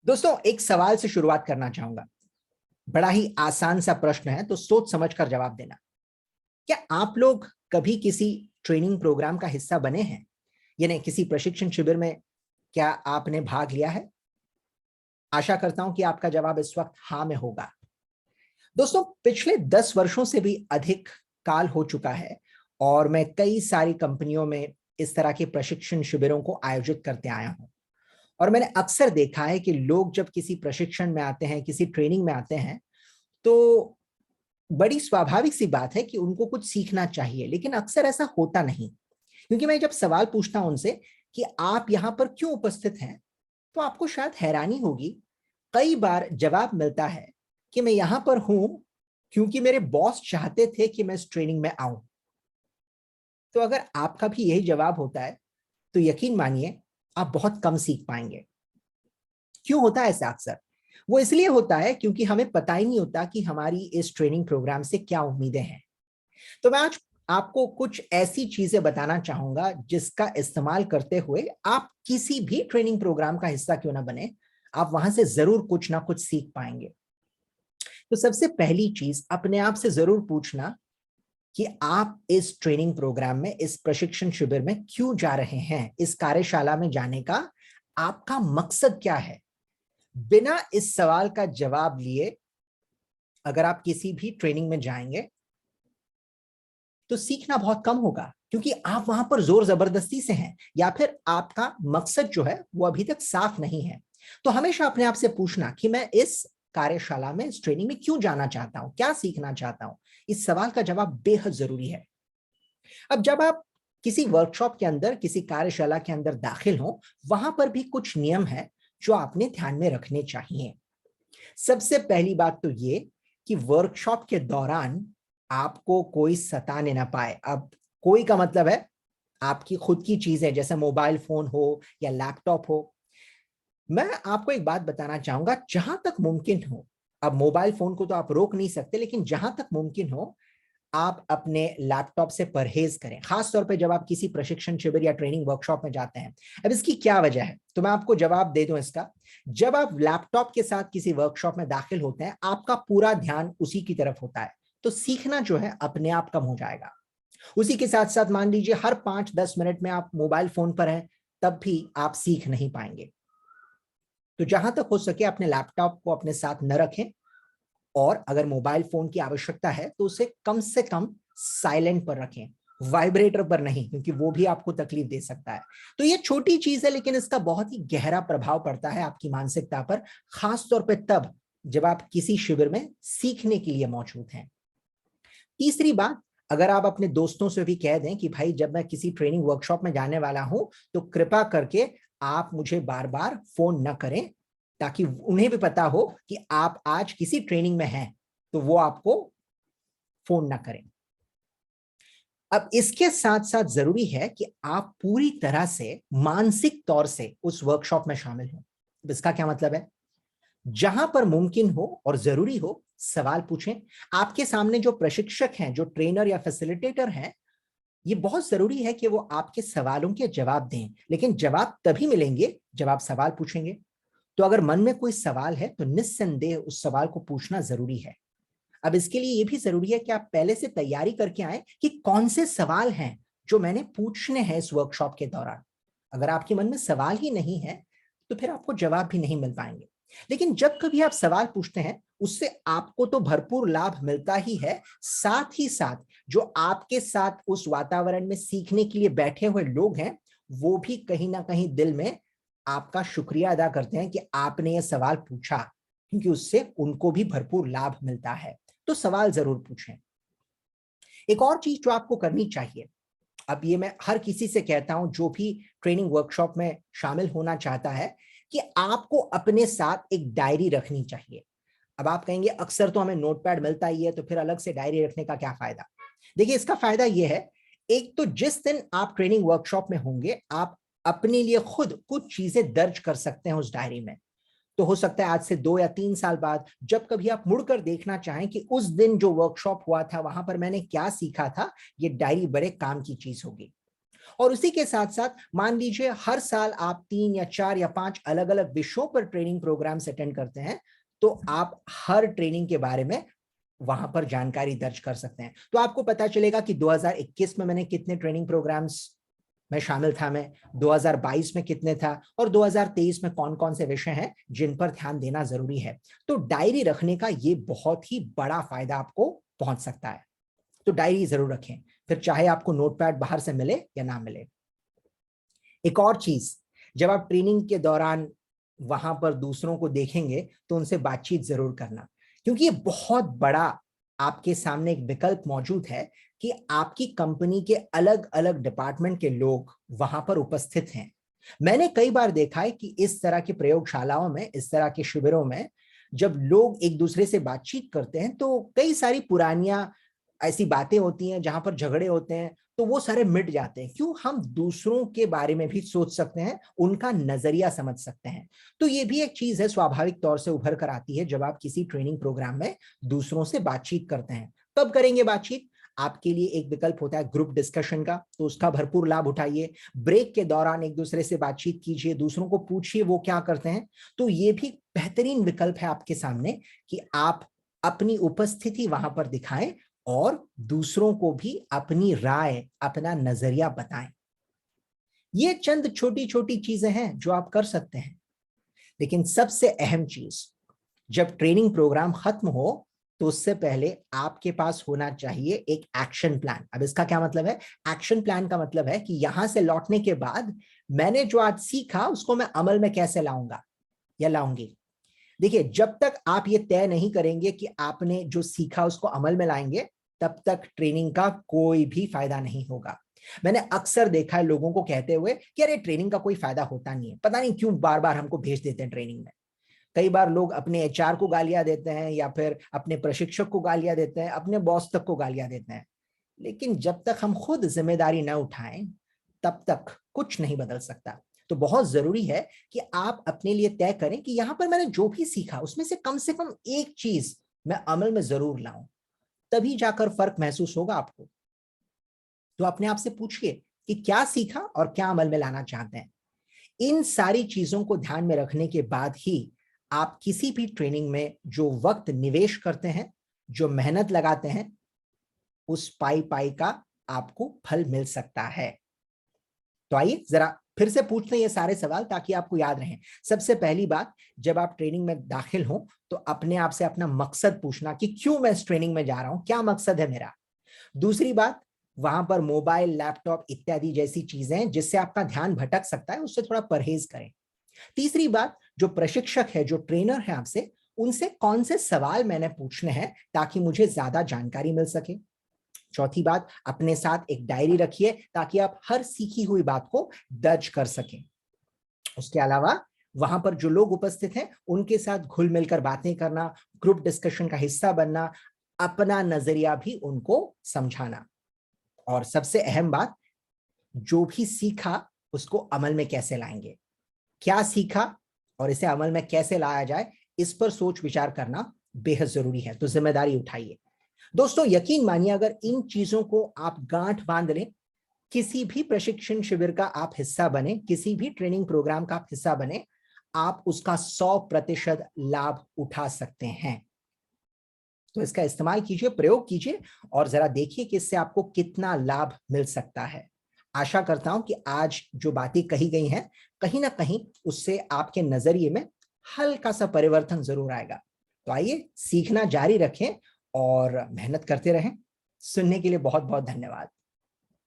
दोस्तों, एक सवाल से शुरुआत करना चाहूंगा। बड़ा ही आसान सा प्रश्न है, तो सोच समझकर जवाब देना। क्या आप लोग कभी किसी ट्रेनिंग प्रोग्राम का हिस्सा बने हैं? यानी किसी प्रशिक्षण शिविर में क्या आपने भाग लिया है? आशा करता हूं कि आपका जवाब इस वक्त हाँ में होगा। दोस्तों, पिछले 10 वर्षों से भी अधिक काल हो चुका है और मैं कई सारी कंपनियों में इस तरह के प्रशिक्षण शिविरों को आयोजित करते आया हूं। और मैंने अक्सर देखा है कि लोग जब किसी प्रशिक्षण में आते हैं, किसी ट्रेनिंग में आते हैं, तो बड़ी स्वाभाविक सी बात है कि उनको कुछ सीखना चाहिए, लेकिन अक्सर ऐसा होता नहीं। क्योंकि मैं जब सवाल पूछता हूं उनसे कि आप यहां पर क्यों उपस्थित हैं, तो आपको शायद हैरानी होगी। कई बार जवाब मिलता है कि मैं यहां पर हूं क्योंकि मेरे बॉस चाहते थे कि मैं इस ट्रेनिंग में आऊं। तो अगर आपका भी यही जवाब होता है, तो यकीन मानिए आप बहुत कम सीख पाएंगे। क्यों होता है ऐसा अक्सर? वो इसलिए होता है क्योंकि हमें पता ही नहीं होता कि हमारी इस ट्रेनिंग प्रोग्राम से क्या उम्मीदें हैं। तो मैं आज आपको कुछ ऐसी चीजें बताना चाहूंगा जिसका इस्तेमाल करते हुए आप किसी भी ट्रेनिंग प्रोग्राम का हिस्सा क्यों ना बने, आप वहां से जरूर कुछ ना कुछ सीख पाएंगे। तो सबसे पहली चीज अपने आप से जरूर पूछना कि आप इस ट्रेनिंग प्रोग्राम में, इस प्रशिक्षण शिविर में क्यों जा रहे हैं? इस कार्यशाला में जाने का आपका मकसद क्या है? बिना इस सवाल का जवाब लिए अगर आप किसी भी ट्रेनिंग में जाएंगे तो सीखना बहुत कम होगा, क्योंकि आप वहां पर जोर जबरदस्ती से हैं या फिर आपका मकसद जो है वो अभी तक साफ नहीं है। तो हमेशा अपने आप से पूछना कि मैं इस कार्यशाला में, इस ट्रेनिंग में क्यों जाना चाहता हूं, क्या सीखना चाहता हूं। इस सवाल का जवाब बेहद जरूरी है। अब जब आप किसी वर्कशॉप के अंदर, किसी कार्यशाला के अंदर दाखिल हो, वहां पर भी कुछ नियम है जो आपने ध्यान में रखने चाहिए। सबसे पहली बात तो ये कि वर्कशॉप के दौरान आपको कोई सताने ना पाए। अब कोई का मतलब है आपकी खुद की चीजें, जैसे मोबाइल फोन हो या लैपटॉप हो। मैं आपको एक बात बताना चाहूंगा, जहां तक मुमकिन हो, अब मोबाइल फोन को तो आप रोक नहीं सकते, लेकिन जहां तक मुमकिन हो आप अपने लैपटॉप से परहेज करें, खास तौर पे जब आप किसी प्रशिक्षण शिविर या ट्रेनिंग वर्कशॉप में जाते हैं। अब इसकी क्या वजह है, तो मैं आपको जवाब दे दूं इसका। जब आप लैपटॉप के साथ किसी वर्कशॉप में दाखिल होते हैं, आपका पूरा ध्यान उसी की तरफ होता है, तो सीखना जो है अपने आप कम हो जाएगा। उसी के साथ साथ मान लीजिए हर 5-10 मिनट में आप मोबाइल फोन पर हैं, तब भी आप सीख नहीं पाएंगे। तो जहां तक हो सके अपने लैपटॉप को अपने साथ न रखें, और अगर मोबाइल फोन की आवश्यकता है तो उसे कम से कम साइलेंट पर रखें, वाइब्रेटर पर नहीं, क्योंकि वो भी आपको तकलीफ दे सकता है। तो ये छोटी चीज है, लेकिन इसका बहुत ही गहरा प्रभाव पड़ता है आपकी मानसिकता पर, खास तौर पे तब जब आप किसी शिविर में सीखने के लिए मौजूद हैं। तीसरी बात, अगर आप अपने दोस्तों से भी कह दें कि भाई जब मैं किसी ट्रेनिंग वर्कशॉप में जाने वाला हूं, तो कृपा करके आप मुझे बार बार फोन न करें, ताकि उन्हें भी पता हो कि आप आज किसी ट्रेनिंग में हैं, तो वो आपको फोन ना करें। अब इसके साथ साथ जरूरी है कि आप पूरी तरह से मानसिक तौर से उस वर्कशॉप में शामिल हों। इसका क्या मतलब है? जहां पर मुमकिन हो और जरूरी हो, सवाल पूछें। आपके सामने जो प्रशिक्षक हैं, जो ट्रेनर या फैसिलिटेटर हैं, ये बहुत जरूरी है कि वो आपके सवालों के जवाब दें, लेकिन जवाब तभी मिलेंगे जब आप सवाल पूछेंगे। तो अगर मन में कोई सवाल है तो निस्संदेह उस सवाल को पूछना जरूरी है। अब इसके लिए यह भी जरूरी है कि आप पहले से तैयारी करके आए कि कौन से सवाल हैं जो मैंने पूछने हैं इस वर्कशॉप के दौरान। अगर आपके मन में सवाल ही नहीं है, तो फिर आपको जवाब भी नहीं मिल पाएंगे। लेकिन जब कभी आप सवाल पूछते हैं, उससे आपको तो भरपूर लाभ मिलता ही है, साथ ही साथ जो आपके साथ उस वातावरण में सीखने के लिए बैठे हुए लोग हैं, वो भी कहीं ना कहीं दिल में आपका शुक्रिया अदा करते हैं कि आपने ये सवाल पूछा, क्योंकि उससे उनको भी भरपूर लाभ मिलता है। तो सवाल जरूर पूछें। एक और चीज जो आपको करनी चाहिए, अब ये मैं हर किसी से कहता हूं जो भी ट्रेनिंग वर्कशॉप में शामिल होना चाहता है, कि आपको अपने साथ एक डायरी रखनी चाहिए। अब आप कहेंगे अक्सर तो हमें नोटपैड मिलता ही है, तो फिर अलग से डायरी रखने का क्या फायदा? देखिए, इसका फायदा यह है, एक तो जिस दिन आप ट्रेनिंग वर्कशॉप में होंगे, आप अपने लिए खुद कुछ चीजें दर्ज कर सकते हैं उस डायरी में। तो हो सकता है आज से 2 या 3 साल बाद जब कभी आप मुड़कर देखना चाहें कि उस दिन जो वर्कशॉप हुआ था, वहां पर मैंने क्या सीखा था, ये डायरी बड़े काम की चीज होगी। और उसी के साथ साथ मान लीजिए हर साल आप 3 या 4 या 5 अलग अलग विषयों पर ट्रेनिंग प्रोग्राम्स अटेंड करते हैं, तो आप हर ट्रेनिंग के बारे में वहां पर जानकारी दर्ज कर सकते हैं। तो आपको पता चलेगा कि 2021 में मैंने कितने ट्रेनिंग प्रोग्राम्स में शामिल था, मैं 2022 में कितने था, और 2023 में कौन कौन से विषय हैं जिन पर ध्यान देना जरूरी है। तो डायरी रखने का ये बहुत ही बड़ा फायदा आपको पहुंच सकता है। तो डायरी जरूर रखें, फिर चाहे आपको नोटपैड बाहर से मिले या ना मिले। एक और चीज, जब आप ट्रेनिंग के दौरान वहां पर दूसरों को देखेंगे तो उनसे बातचीत जरूर करना, क्योंकि ये बहुत बड़ा आपके सामने एक विकल्प मौजूद है कि आपकी कंपनी के अलग अलग डिपार्टमेंट के लोग वहां पर उपस्थित हैं। मैंने कई बार देखा है कि इस तरह की प्रयोगशालाओं में, इस तरह के शिविरों में जब लोग एक दूसरे से बातचीत करते हैं तो कई सारी पुरानियां ऐसी बातें होती हैं जहां पर झगड़े होते हैं, तो वो सारे मिट जाते हैं। क्यों? हम दूसरों के बारे में भी सोच सकते हैं, उनका नजरिया समझ सकते हैं। तो ये भी एक चीज है, स्वाभाविक तौर से उभर कर आती है जब आप किसी ट्रेनिंग प्रोग्राम में दूसरों से बातचीत करते हैं। कब करेंगे बातचीत? आपके लिए एक विकल्प होता है ग्रुप डिस्कशन का, तो उसका भरपूर लाभ उठाइए। ब्रेक के दौरान एक दूसरे से बातचीत कीजिए, दूसरों को पूछिए वो क्या करते हैं। तो ये भी बेहतरीन विकल्प है आपके सामने कि आप अपनी उपस्थिति वहां पर दिखाएं और दूसरों को भी अपनी राय, अपना नजरिया बताएं। ये चंद छोटी छोटी चीजें हैं जो आप कर सकते हैं। लेकिन सबसे अहम चीज, जब ट्रेनिंग प्रोग्राम खत्म हो तो उससे पहले आपके पास होना चाहिए एक एक्शन प्लान। अब इसका क्या मतलब है? एक्शन प्लान का मतलब है कि यहां से लौटने के बाद मैंने जो आज सीखा उसको मैं अमल में कैसे लाऊंगा या लाऊंगी। देखिए, जब तक आप ये तय नहीं करेंगे कि आपने जो सीखा उसको अमल में लाएंगे, तब तक ट्रेनिंग का कोई भी फायदा नहीं होगा। मैंने अक्सर देखा है लोगों को कहते हुए कि अरे ट्रेनिंग का कोई फायदा होता नहीं है, पता नहीं क्यों बार बार हमको भेज देते हैं ट्रेनिंग में। कई बार लोग अपने एचआर को गालियां देते हैं या फिर अपने प्रशिक्षक को गालियां देते हैं, अपने बॉस तक को गालियां देते हैं। लेकिन जब तक हम खुद जिम्मेदारी न उठाएं, तब तक कुछ नहीं बदल सकता। तो बहुत जरूरी है कि आप अपने लिए तय करें कि यहां पर मैंने जो भी सीखा उसमें से कम एक चीज मैं अमल में जरूर लाऊं, तभी जाकर फर्क महसूस होगा आपको। तो अपने आप से पूछिए कि क्या सीखा और क्या अमल में लाना चाहते हैं। इन सारी चीजों को ध्यान में रखने के बाद ही आप किसी भी ट्रेनिंग में जो वक्त निवेश करते हैं, जो मेहनत लगाते हैं, उस पाई पाई का आपको फल मिल सकता है। तो आइए जरा फिर से पूछते हैं ये सारे सवाल ताकि आपको याद रहें। सबसे पहली बात, जब आप ट्रेनिंग में दाखिल हो तो अपने आप से अपना मकसद पूछना कि क्यों मैं इस ट्रेनिंग में जा रहा हूं, क्या मकसद है मेरा। दूसरी बात, वहां पर मोबाइल, लैपटॉप इत्यादि जैसी चीजें जिससे आपका ध्यान भटक सकता है, उससे थोड़ा परहेज करें। तीसरी बात, जो प्रशिक्षक है, जो ट्रेनर है आपसे, उनसे कौन से सवाल मैंने पूछने हैं ताकि मुझे ज्यादा जानकारी मिल सके। चौथी बात, अपने साथ एक डायरी रखिए ताकि आप हर सीखी हुई बात को दर्ज कर सकें। उसके अलावा वहां पर जो लोग उपस्थित हैं उनके साथ घुल मिलकर बातें करना, ग्रुप डिस्कशन का हिस्सा बनना, अपना नजरिया भी उनको समझाना। और सबसे अहम बात, जो भी सीखा उसको अमल में कैसे लाएंगे। क्या सीखा और इसे अमल में कैसे लाया जाए, इस पर सोच विचार करना बेहद जरूरी है। तो जिम्मेदारी उठाइए। दोस्तों, यकीन मानिए, अगर इन चीजों को आप गांठ बांध लें, किसी भी प्रशिक्षण शिविर का आप हिस्सा बने, किसी भी ट्रेनिंग प्रोग्राम का आप हिस्सा बने, आप उसका 100% लाभ उठा सकते हैं। तो इसका इस्तेमाल कीजिए, प्रयोग कीजिए और जरा देखिए कि इससे आपको कितना लाभ मिल सकता है। आशा करता हूं कि आज जो बातें कही गई हैं, कहीं ना कहीं उससे आपके नजरिए में हल्का सा परिवर्तन जरूर आएगा। तो आइए सीखना जारी रखें और मेहनत करते रहें। सुनने के लिए बहुत बहुत धन्यवाद।